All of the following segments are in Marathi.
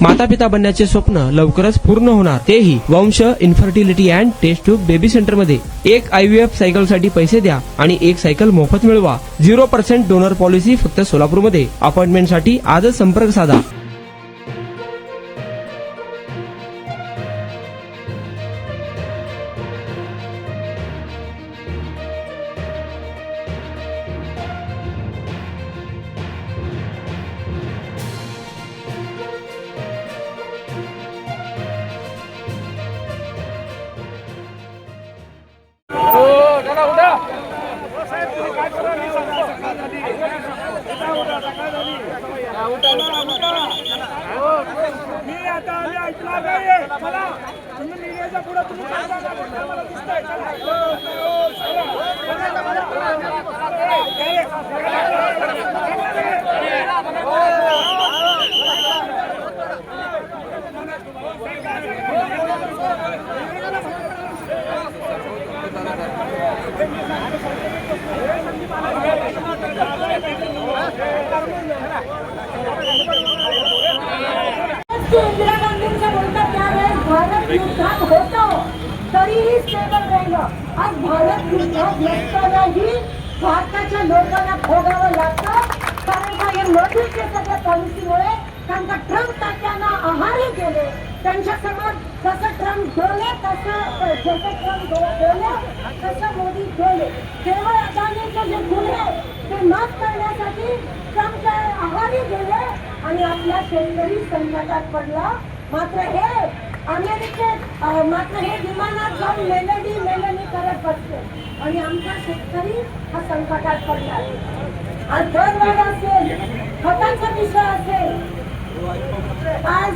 माता पिता बनण्याचे स्वप्न लवकरच पूर्ण होणार, तेही Vansh infertility and test tube baby centre मध्ये। एक IVF सायकल साठी पैसे द्या आणि एक सायकल मोफत मिळवा। 0% डोनर पॉलिसी फक्त सोलापूरमध्ये। अपॉइंटमेंट साठी आजच संपर्क साधा। इंदिरा गांधींच्या बोलतात त्यावेळेस भारत युद्धात होतो तरीही स्टेबल राहिलं। आज भारत युद्धात नसतानाही भारताच्या लोकांना भोगावं लागतं, कारण का या मोदीच्या सगळ्या पॉलिसीमुळे। कारण का ट्रम्प तात्यांना आहारी गेले, त्यांच्या समोर जसं ट्रम्प गेले तसं मोदी गेले। केवळ अदानीचे जे गुन्हे ते माफ करण्यासाठी ट्रम्प आहारी गेले आणि आपला शेतकरी संकटात पडला। मात्र हे विमानात जाऊन मेलनी करत बसते आणि आमचा शेतकरी हा संकटात पडला। आज दरवाढ असेल, खतांचा विषय असेल, आज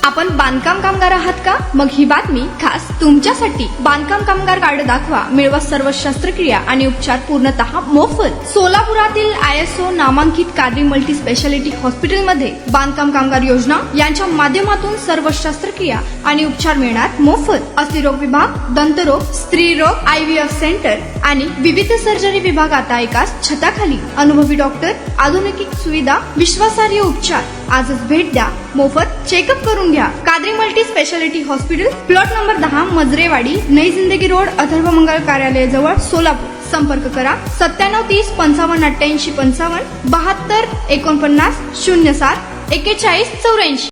आपण बांधकाम कामगार आहात का? मग ही बातमी खास तुमच्यासाठी। बांधकाम कामगार कार्ड दाखवा, मिळवा सर्व शस्त्रक्रिया आणि उपचार पूर्णतः मोफत। सोलापुरातील ISO नामांकित कादरी मल्टी स्पेशालिटी हॉस्पिटलमध्ये बांधकाम कामगार योजना यांच्या माध्यमातून सर्व शस्त्रक्रिया आणि उपचार मिळणार मोफत। अस्थिरोग विभाग, दंतरोग, स्त्रीरोग, IVF सेंटर आणि विविध सर्जरी विभाग आता एकाच छताखाली। अनुभवी डॉक्टर, आधुनिक सुविधा, विश्वासार्ह उपचार। आजच भेट द्या, मोफत चेकअप करून घ्या। Qadri multi speciality hospital, plot number 10, Majrewadi, नई जिंदगी रोड, अथर्व मंगल कार्यालय जवळ, सोलापूर। संपर्क करा 97 30 55 88 55 72 49 07 41 84।